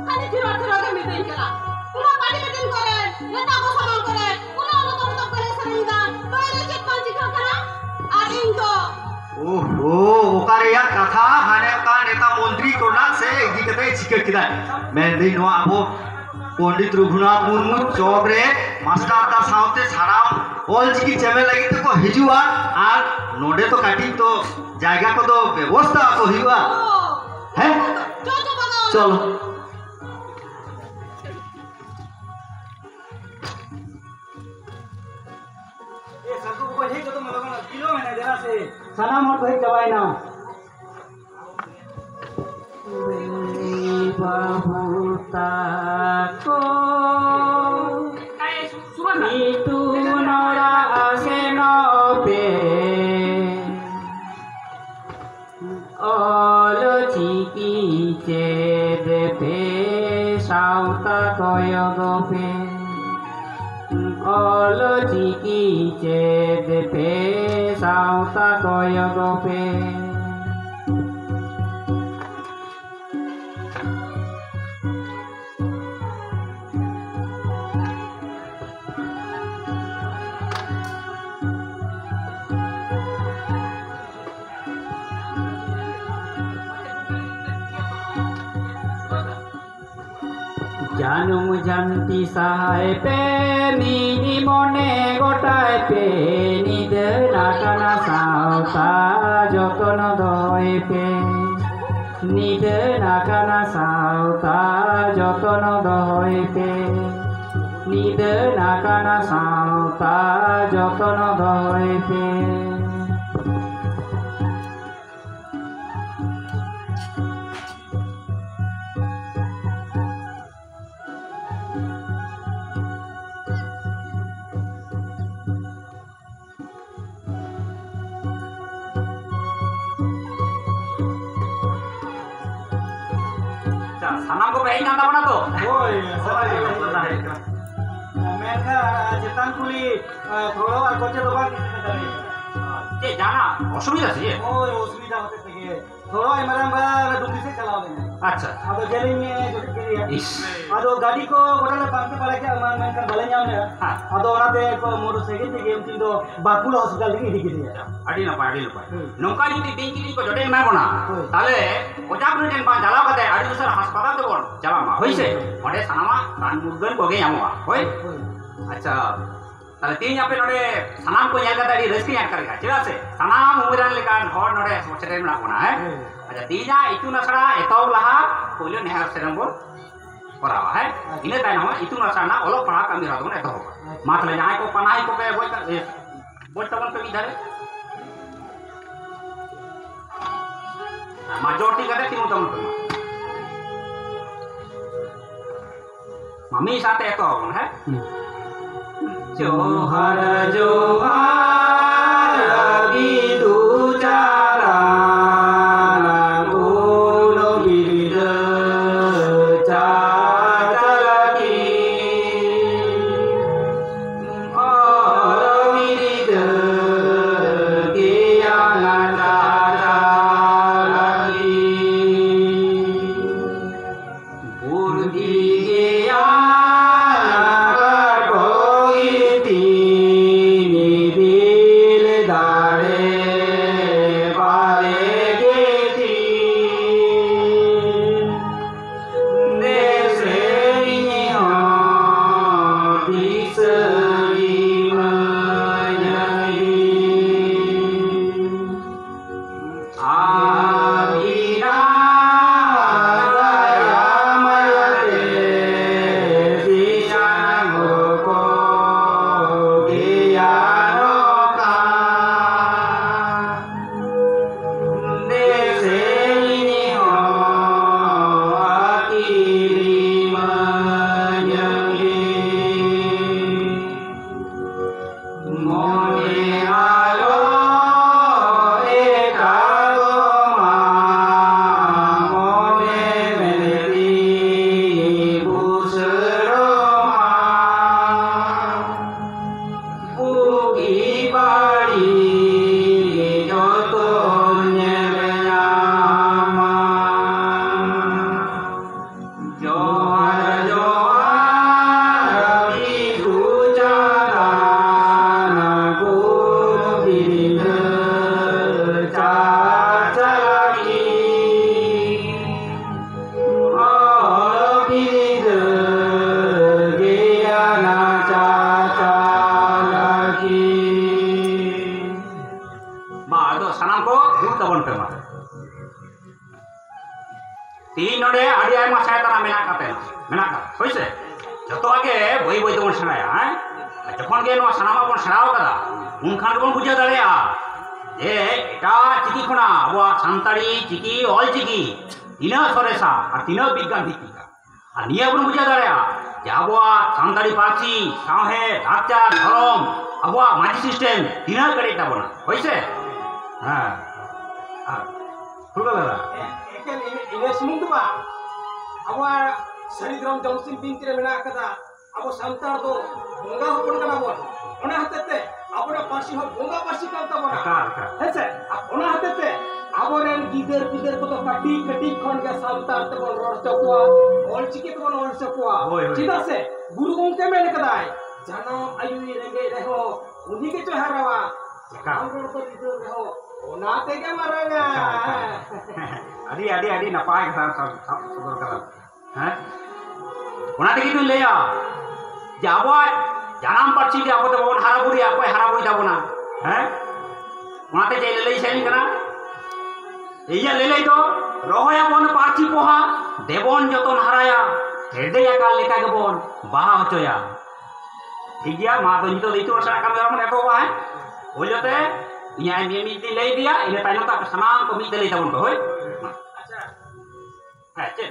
Kali tiru ke meeting kala. Kuma party meeting kore, neta ko samal kore, kuna ono kore saringa, toile check panji kara. Ar ingo. ओहो ओकारे यार कथा हाने का नेता मंत्री कोना से इदी कते चिके किदा मैं दिन नो आबो पंडित रघुनाथ मुर्मू चौक रे मास्टर दा साउते छाड़ाम ऑल चिकी चेमे लगी तो को हिजुआ आर नोडे तो काटी तो जायगा को तो व्यवस्था तो हिजुआ Oh. हैं Coba bagal. चलो ए संतु को हे तो मलगन किलो में देना से सना मोर भाई दवाई ना बाबूता Suman na. itu nora aseno pe olo chiki chede pe sauta koyogo pe olo chiki chede pe sauta koyogo pe जानू जानती सहाय पे नीनी मने गोटाय पे निद नाकाना सावता जतन दय पे निद नाकाना सावता जतन दय पे निद नाकाना सावता जतन दय पे Sanam ko behin nanda mana to? ओए मेनका जेतान कुली थोड़ा और कोचे तो बाकी Che jana osubida se. ओए असुविधा होते थे थोड़ा इमरान बा डुंगी से चलाओ देना Acha. अब जेलिंग में जो के लिए Is. ಅದು ಗಾಡಿ ಕೋ ಬರಲ್ಲ ಪಾಂತಿ ಪಳಕ್ಕೆ ಮನ್ ಕನ್ ಬಲೆ ನ್ಯಾಮ ಹಾ. ಅದು ಒನತೆ ಕೋ ಮೋಟರ್ ಸೈಕಲ್ ತೆ ಗೇಮ್ ತಿಂದು ಬಾಕುಲ ಹಾಸ್ಪಿಟಲ್ ಗೆ ಹಿಡಿಕಿದೆ Adi napa. Nongka judi bengkili ko jodoh mai bona. Tale ojak nuten pan jala kate adi besar hospital to bon. Jala ma. Hoise. Ode sanama kan murgan ko ge yamoa. Hoi. Acha. Tale tin ape node sanam ko nyal kate adi reski yak karega. Cheda se sanam umuran lekan hor node sosere mena bona hai. Acha tija itu nasara etau laha polio nehar serang bon. Korawa hai. Ine tai nama itu nasana olok pana kami radon eto hoba. Matle jahai ko panai ko pe boy tabon pe idare. Majority kata timu teman-teman. Mami sate itu apa, ha? Johar johar bidu cara laguno bida cakalaki orang bida kiangan Burdi ᱥᱮᱬᱟ ᱢᱮᱱᱟᱜ ᱠᱟᱛᱮ ᱢᱮᱱᱟᱜ ᱠᱟᱫᱟ ᱦᱳᱭᱥᱮ ᱡᱚᱛᱚᱣᱟᱜ ᱜᱮ ᱵᱟᱹᱭ ᱵᱟᱹᱭ ᱛᱮᱵᱚᱱ ᱥᱮᱬᱟᱭᱟ ᱦᱮᱸ ᱡᱚᱠᱷᱚᱱ ᱜᱮ ᱱᱚᱣᱟ ᱥᱟᱱᱟᱢᱟᱜ ᱵᱚᱱ ᱥᱮᱬᱟᱣ ᱠᱟᱫᱟ ᱩᱱᱠᱷᱟᱱ ᱜᱮᱵᱚᱱ ᱵᱩᱡᱷᱟᱹᱣ ᱫᱟᱲᱮᱭᱟᱜᱼᱟ ᱡᱮ ᱮᱴᱟᱜ ᱪᱤᱠᱤ ᱠᱷᱚᱱᱟᱜ ᱟᱵᱚᱣᱟᱜ ᱥᱟᱱᱛᱟᱲᱤ ᱪᱤᱠᱤ ᱚᱞ ᱪᱤᱠᱤ ᱛᱤᱱᱟᱹᱜ ᱥᱚᱨᱮᱥᱟ ᱟᱨ ᱛᱤᱱᱟᱹᱜ ᱵᱤᱜᱽᱜᱟᱱ ᱵᱷᱤত্তিᱠᱟ আর নিয়ে বন বুঝা দাঁড়ায় যে আবহাওয়া সান্তাড়ি পার্সি সাহে লাকচার ধরম আবহাওয়া মাঝি সিস্টেম তিনার কাটে তাবনা হয়েছে হ্যাঁ ফুলবালা ᱮᱠᱮᱱ ᱤᱱᱟᱹ ᱥᱩᱢᱩᱝ ᱫᱚ ᱵᱟᱝ ᱟᱵᱚᱣᱟᱜ ᱥᱟᱹᱨᱤᱫᱨᱚᱢ ᱡᱚᱢᱥᱤᱢ ᱵᱤᱱᱛᱤ ᱨᱮ ᱢᱮᱱᱟᱜ ᱟᱠᱟᱫᱟ ᱟᱵᱚ ᱥᱟᱱᱛᱟᱲ ᱫᱚ ᱵᱚᱸᱜᱟ ᱦᱚᱯᱚᱱ ᱠᱟᱱᱟ ᱵᱚᱱ ᱚᱱᱟ ᱦᱚᱛᱮᱡ ᱛᱮ ᱟᱵᱚᱣᱟᱜ ᱯᱟᱹᱨᱥᱤ ᱦᱚᱸ ᱵᱚᱸᱜᱟ ᱯᱟᱹᱨᱥᱤ ᱠᱟᱱ ᱛᱟᱵᱚᱱᱟ ᱦᱮᱸᱥᱮ ᱚᱱᱟ ᱦᱚᱛᱮᱡ ᱛᱮ ᱟᱵᱚᱨᱮᱱ ᱜᱤᱫᱟᱹᱨ ᱯᱤᱫᱟᱹᱨ ᱠᱚᱫᱚ ᱠᱟᱹᱴᱤᱡ ᱠᱟᱹᱴᱤᱡ ᱠᱷᱚᱱ ᱜᱮ ᱥᱟᱱᱛᱟᱲ ᱛᱮᱵᱚᱱ ᱨᱚᱲ ᱦᱚᱪᱚ ᱠᱚᱣᱟ ᱚᱞᱪᱤᱠᱤ ᱛᱮᱵᱚᱱ ᱚᱞ ᱦᱚᱪᱚ ᱠᱚᱣᱟ ᱪᱮᱫᱟᱜ ᱥᱮ ᱜᱩᱨᱩ ᱜᱚᱢᱠᱮ ᱢᱮᱱ ᱠᱟᱫᱟᱭ ᱡᱟᱱᱟᱢ ᱟᱭᱩᱭ ᱨᱮᱸᱜᱮᱡ ᱨᱮᱦᱚᱸ ᱩᱱᱤ ᱜᱮᱪᱚ ᱦᱟᱨᱟᱣᱟ ᱡᱟᱱᱟᱢ ᱨᱚᱲ ᱫᱚ ᱜᱤᱫᱟᱹᱨ ᱨᱮᱦᱚᱸ ᱚᱱᱟ ᱛᱮᱜᱮ ᱢᱟᱨᱟᱝᱟ ᱟᱹᱰᱤ ᱟᱹᱰᱤ ᱟᱹᱰᱤ ᱱᱟᱯᱟᱭ ᱠᱟᱛᱷᱟ ᱥᱟᱵ ᱥᱚᱫᱚᱨ ᱠᱟᱫᱟ ᱦᱮᱸ ᱚᱱᱟ ᱛᱮᱜᱮ ᱛᱩᱧ ᱞᱟᱹᱭᱟ যে আবহাওয়ার জানাম পাচ্ছি যে আবহাওয়া বাবন হারাবুড়ি অকয় হারাবুড়ি যাব না হ্যাঁ ওনাতে যে লেলাই সেরিং কানা এই যে লেলাই তো রহয়াবন পার্চি পোহা দেবন যতন হারায়া হেদে একাল লেখা গেবন বাহা হচয়া ঠিক গিয়া মা তো নিতো দিতো সারা কাম আমরা এত হ্যাঁ ওই যাতে ইয়া মিমিতি লাই দিয়া ইলে তাইনো তা সানাম তো মিতে লাই তাবন তো হই আচ্ছা হ্যাঁ চেক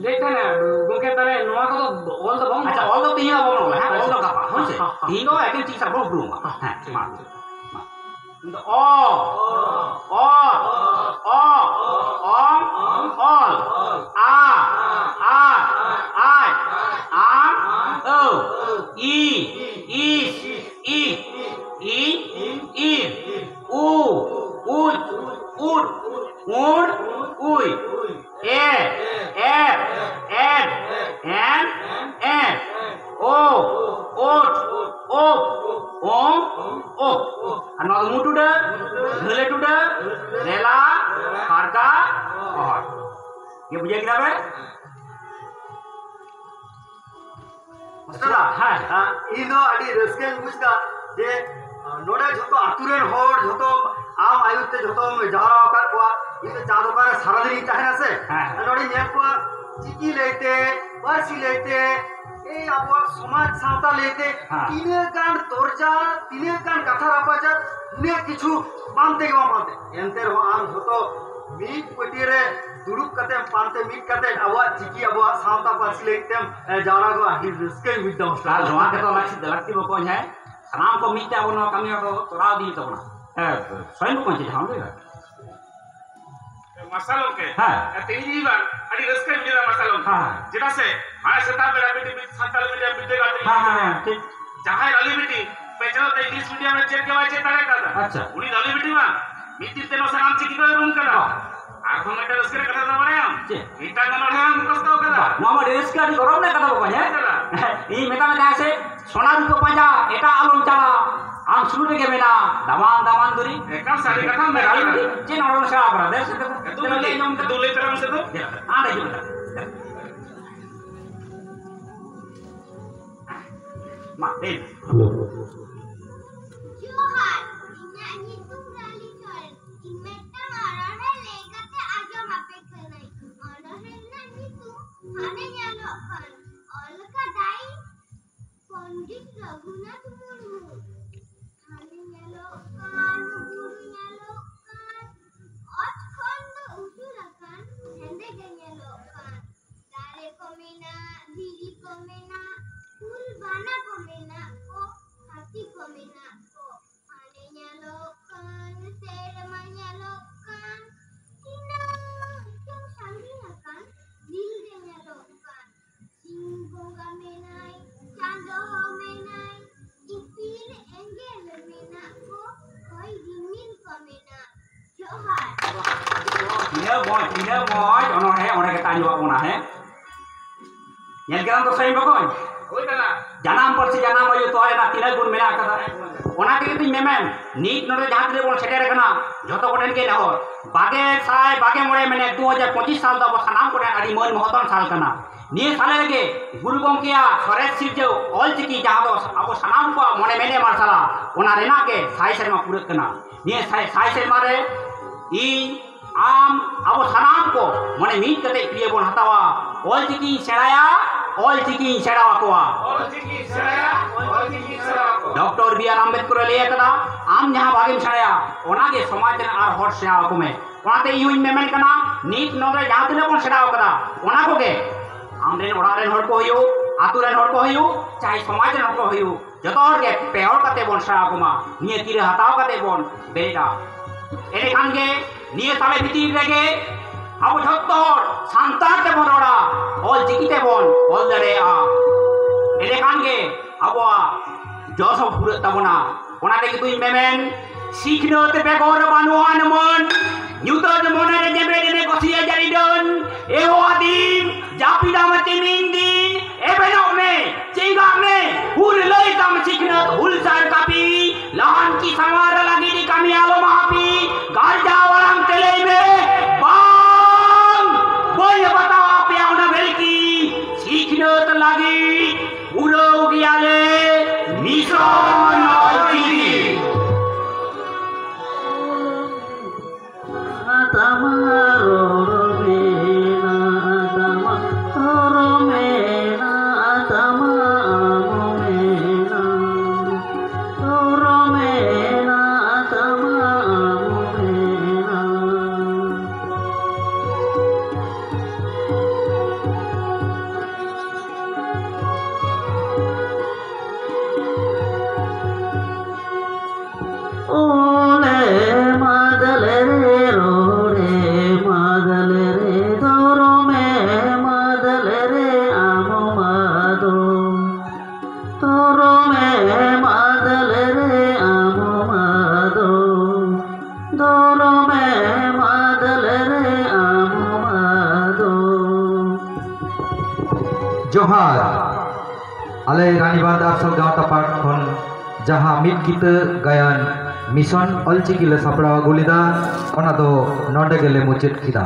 লেখানা গমকে তাহলে নোয়া কত অল তো বং আচ্ছা অল তো তিন বড় বলে হ্যাঁ অল তো কাপা হইছে তিন তো একই চিকিৎসা বড় ব্রুম হ্যাঁ মা কিন্তু অ অ অ অং অল আ আ আই আম ও ই ইস ই ই ই উ উদ উড উড উই এ এর এর এন এন ও ওট ও ওম ও আর নল মুটুডা ধলে টুডা রেলা ফারকা और ये बुझे कि जाबे মাস্টারা হ্যাঁ ᱤᱧ ᱫᱚ ᱟᱹᱰᱤ ᱨᱟᱹᱥᱠᱟᱹᱧ ᱵᱩᱡᱽᱫᱟ ᱡᱮ ᱱᱚᱰᱮ ᱡᱷᱚᱛᱚ ᱟᱛᱳ ᱨᱮᱱ ᱦᱚᱲ ᱡᱷᱚᱛᱚ ᱟᱢ ᱟᱭᱩᱨ ᱛᱮ ᱡᱷᱚᱛᱚᱢ ᱡᱟᱣᱨᱟ ᱟᱠᱟᱫ ᱠᱚᱣᱟ ᱤᱧ ᱫᱚ ᱪᱟ ᱫᱚᱠᱟᱱ ᱨᱮ ᱥᱟᱨᱟᱫᱤᱱᱤᱧ ᱛᱟᱦᱮᱱᱟ ᱥᱮ ᱱᱚᱰᱮᱧ ᱧᱮᱞ ᱠᱚᱣᱟ ᱪᱤᱠᱤ ᱞᱟᱹᱭᱛᱮ ᱯᱟᱹᱨᱥᱤ ᱞᱟᱹᱭᱛᱮ এই আবহাওয়া সমাজ সাঁওতা লেতে তিনাᱹᱜ গান তরজা তিনাᱹᱜ গান কাঁথা রাপাচা তিনাᱹᱜ কিছু পান্তে ᱜᱮ ᱵᱟᱢ ᱯᱟᱱᱛᱮ ᱮᱱᱛᱮ ᱨᱮᱦᱚᱸ ᱟᱢ ᱡᱷᱚᱛᱚ ᱢᱤᱫ ᱯᱟᱹᱴᱭᱟᱹ ᱨᱮ ᱫᱩᱲᱩᱵ ᱠᱟᱛᱮᱢ ᱯᱟᱱᱛᱮ ᱢᱤᱫ ᱠᱟᱛᱮ ᱟᱵᱚᱣᱟᱜ ᱪᱤᱠᱤ ᱟᱵᱚᱣᱟᱜ ᱥᱟᱶᱛᱟ ᱯᱟᱹᱨᱥᱤ ᱞᱟᱹᱜᱤᱫ ᱛᱮᱢ ᱡᱟᱣᱨᱟ ᱠᱚ ᱟᱹᱰᱤ ᱨᱟᱹᱥᱠᱟᱹᱧ ᱵᱩᱡᱽᱫᱟ ᱟᱨ ᱱᱚᱣᱟ ᱠᱚᱫᱚ ᱞᱟᱹᱠᱛᱤ ᱵᱚᱠᱚᱧ ᱦᱮᱸ ᱥᱟᱱᱟᱢ ᱠᱚ ᱢᱤᱫ ᱛᱮ ᱟᱵᱚ ᱱᱚᱣᱟ ᱠᱟᱹᱢᱤ ᱦᱚᱨᱟ ᱛᱚᱨᱟᱣ ᱤᱫᱤ ᱛᱟᱵᱚᱱᱟ ᱦᱮᱸ ᱥᱚᱭᱮᱱ ᱵᱚᱠᱚᱧ ᱪᱮᱫ ᱡᱟᱦᱟᱸ ᱞᱟᱹᱭᱫᱟ ᱢᱟᱥᱟᱞᱚᱢᱠᱮ ᱦᱮᱸ ᱛᱮᱦᱤᱧ ᱵᱟᱝ ᱟᱹᱰᱤ ᱨᱟᱹᱥᱠᱟᱹ ᱵᱩᱡᱷᱟᱹᱣᱟ ᱢᱟᱥᱟᱞᱚᱢ ᱪᱮᱫᱟᱜ ᱥᱮ ᱦᱟᱱᱟ ᱥᱮᱛᱟᱜ ᱵᱮᱲᱟ ᱢᱤᱫᱴᱤᱡ ᱥᱟᱱᱛᱟᱲ ᱢᱤᱰᱤᱭᱟᱢ ᱵᱤᱫᱽᱫᱟᱹᱜᱟᱲ হ্যাঁ ঠিক ᱡᱟᱦᱟᱸᱭ ᱨᱟᱞᱤ ᱵᱤᱴᱤ ᱯᱮᱪᱟᱣ ᱛᱮ ᱤᱝᱞᱤᱥ ᱢᱤᱰᱤᱭᱟᱢ ᱨᱮ ᱪᱮᱫ ᱜᱮ ᱵᱟᱭ ᱪᱮᱫ ᱫᱟᱲᱮ ᱠᱟᱫᱟ আচ্ছা উনি ᱨᱟᱞᱤ ᱵᱤᱴᱤ ᱵᱟᱝ ᱢᱤᱫ ᱫᱤᱱ ᱛᱮ ᱱᱚᱣᱟ ᱥᱟᱱᱟᱢ ᱪᱤᱠᱤ ᱠᱚ ᱩᱨᱩᱢ ᱠᱟᱫᱟ ᱟᱨᱦᱚᱸ ᱢᱤᱫᱴᱟᱝ ᱨᱟᱹᱥᱠᱟᱹ ᱨᱮ ᱠᱟᱛᱷᱟ ᱫᱚ ᱵᱟᱲᱟᱭᱟᱢ ᱪᱮᱫ? ᱢᱤᱫᱴᱟᱝ ᱚᱱᱚᱬᱦᱮ ᱢᱩᱠᱷᱚᱥᱛᱚ ᱠᱟᱫᱟ ᱱᱚᱣᱟ ᱢᱟ ᱨᱟᱹᱥᱠᱟᱹ ᱟᱹᱰᱤ ᱜᱚᱨᱚᱵ ᱨᱮᱱᱟᱜ ᱠᱟᱛᱷᱟ ᱵᱚᱠᱚᱧ ᱦᱮᱸ ᱤᱧ ᱢᱮᱛᱟ ᱢᱮ ᱡᱟᱦᱟᱸ ᱥᱮ ᱥᱚᱱᱟ ᱨᱩᱯᱟᱹ ᱯᱟᱸᱡᱟ ᱮᱴᱟᱜ ᱟᱞᱚᱢ ᱪᱟᱞᱟᱜ ᱟᱢ ᱥᱩᱨ ᱨᱮᱜᱮ ᱢᱮᱱᱟᱜ ᱫᱟᱢᱟᱱ ᱫᱟᱢᱟᱱ ᱫᱩᱨᱤ ᱮᱠᱟᱞ ᱥᱟᱹᱨᱤ ᱠᱟᱛᱷᱟᱢ ᱢᱮᱱ ᱨᱟᱞᱤ ᱠᱟᱫᱟ ᱵᱤᱴᱤ ᱪᱮᱫ ᱱᱚᱰᱮ ᱥᱮᱬᱟ ᱠᱟᱫᱟ ᱫᱮᱥ ᱫᱩ ᱞᱟᱹᱭ ᱛᱟᱨᱟᱢ ᱥᱮ ᱫᱚ ᱟᱸᱰᱮ ᱦᱤᱡᱩᱜ ᱢᱟ ᱞᱟᱹᱭ ᱡᱚᱦᱟᱨ ᱤᱧᱟᱹᱜ ᱧᱩᱛᱩᱢ ᱨᱟᱞᱤ ᱥᱚᱨᱮᱱ ᱤᱧ ᱢᱤᱫᱴᱟᱝ ᱚᱱᱚᱬᱦᱮ ᱞᱟᱹᱭ ᱠᱟᱛᱮ ᱟᱸᱡᱚᱢ ᱟᱯᱮ ᱠᱟᱹᱱᱟᱹᱧ ᱚᱱᱚᱬᱦᱮ ᱨᱮᱱᱟᱜ ᱧᱩᱛᱩᱢ ᱦᱟᱱᱮ ᱧᱮᱞᱚᱜ ᱠᱟᱱ ᱚᱞ ᱠᱟᱫᱟᱭ ᱯᱚᱱᱰᱤᱛ ᱨᱚᱜᱷᱩᱱᱟᱛᱷ ᱢᱩᱨᱢᱩ ᱦᱟᱱᱮ ᱧᱮᱞᱚᱜ ᱠᱟᱱ ᱵᱩᱨᱩ ᱧᱮᱞᱚᱜ ᱠᱟᱱ ᱚᱛ ᱠᱷᱚᱱ ᱫᱚ ᱩᱥᱩᱞ ᱟᱠᱟᱱ ᱦᱮᱸᱫᱮ ᱜᱮ ᱧᱮᱞᱚᱜ ᱠᱟᱱ ᱫᱟᱨᱮ ᱠᱚ ᱢᱮᱱᱟᱜ ᱫᱷᱤᱨᱤ ᱠᱚ ᱢᱮᱱᱟᱜ ᱯᱷᱩᱞ ᱵᱟᱱᱟ ᱠᱚ ᱢᱮᱱᱟᱜ ᱠᱚ হাতি কো মেনাক কো হানে ñelok kan serma ñelok kan tinang chong sangina kan dilde ñelok kan singgonga menai chando ho menai ipil enggel menak ko koi dimin ko menak johar tina boy ọনᱚᱬᱦᱮ ᱚᱸᱰᱮ ᱜᱮ ᱛᱟᱸᱡᱚᱣᱟᱜ ᱵᱚᱱᱟ ᱦᱮᱸ ᱧᱮᱞ ᱠᱮᱫᱟᱢ ᱛᱚ ᱥᱟᱹᱭ ᱵᱚᱠᱚᱧ ᱦᱳᱭ ᱠᱟᱱᱟ ᱡᱟᱱᱟᱢ ᱯᱟᱹᱨᱥᱤ ᱡᱟᱱᱟᱢ ᱟᱭᱳ ᱛᱚᱣᱟ ᱨᱮᱱᱟᱜ ᱛᱤᱱᱟᱹᱜ ᱜᱩᱱ ᱢᱮᱱᱟᱜ ᱟᱠᱟᱫᱟ ᱚᱱᱟ ᱛᱮᱜᱮ ᱛᱤᱧ ᱢᱮᱢᱮᱱ ᱱᱤᱛ ᱱᱚᱰᱮ ᱡᱟᱦᱟᱸ ᱛᱤᱱᱟᱹᱜ ᱵᱚᱱ ᱥᱮᱴᱮᱨ ᱟᱠᱟᱱᱟ ᱡᱷᱚᱛᱚ ᱠᱚᱴᱷᱮᱱ ᱜᱮ ᱱᱮᱦᱚᱨ 2024 ᱢᱟᱱᱮ 2025 ᱥᱟᱞ ᱫᱚ ᱟᱵᱚ ᱥᱟᱱᱟᱢ ᱠᱚᱴᱷᱮᱱ ᱟᱹᱰᱤ ᱢᱟᱹᱱ ᱢᱚᱦᱚᱛᱟᱱ ᱥᱟᱞ ᱠᱟᱱᱟ ᱱᱤᱭᱟᱹ ᱥᱟᱞ ᱨᱮᱜᱮ ᱜᱩᱨᱩ ᱜᱚᱢᱠᱮᱭᱟᱜ ᱥᱚᱨᱮᱥ ᱥᱤᱨᱡᱟᱹᱣ ᱚᱞᱪᱤᱠᱤ ᱡᱟᱦᱟᱸ ᱫᱚ ᱟᱵᱚ ᱥᱟᱱᱟᱢ ᱠᱚᱣᱟᱜ ᱢᱚᱱᱮ ᱢᱮᱱᱮ ᱢᱟᱨᱥᱟᱞᱟ ᱚᱱᱟ ᱨᱮᱱᱟᱜ ᱜᱮ 100 ᱥᱮᱨᱢᱟ ᱯᱩᱨᱟᱹᱜ ᱠᱟᱱᱟ ᱱᱤᱭᱟᱹ 100 ᱥᱮᱨᱢᱟ ᱨᱮ ᱤᱧ आम अब सानाम को मने मीट कते क्रिया बोन हतावा ऑलचिकी सेड़ाया ऑलचिकी सेड़ावा कोआ डॉक्टर बी.आर. आम्बेडकर ले कदा आम जहां भागे सेड़ाया ओनागे समाज रे आर हर सेड़ा को में ओनाते यूइन मेमेन कना नीत नोरे जहां तिना बोन सेड़ाव कदा ओना कोगे आम रेन ओड़ा रेन हर को होयो आतु रेन हर को होयो चाहे समाज रेन हर को होयो जतो हर के पेहर कते बोन सेड़ा को मा निये तिरे हताव कते बोन बेटा एने खान के निये ताले भितिर रेगे अब झत्तो सांतार ते बोन ओड़ा ऑलचिकी ते बोन ऑल दरे आ एने खान के अब जसो पुरे तबना ओनाते कि तुई मेमेन सिखनोते बेगर बानुआन मन न्यूटन मोने जेबे ने कसिया जारिदन एहो आदिन जापिदा मते मिंदिन एबेनो में चेगा में हुल लई तम सिखनत हुल सार कापी लहान की समार लगी दी कमी आलो महापी गारजा वालाम तेले में बांग बोल बताओ पे आउना भेलकी सिखनत लगी उलो गियाले मिशन ऑलचिकी जोहार आले रानीबांध आरसल गाँव पाठ खन जहाँ मिट गीत गायन मिशन ऑलचिकी ले सापड़ा गुलिदा ओना दो नोंडे गेले मुचेद किदा।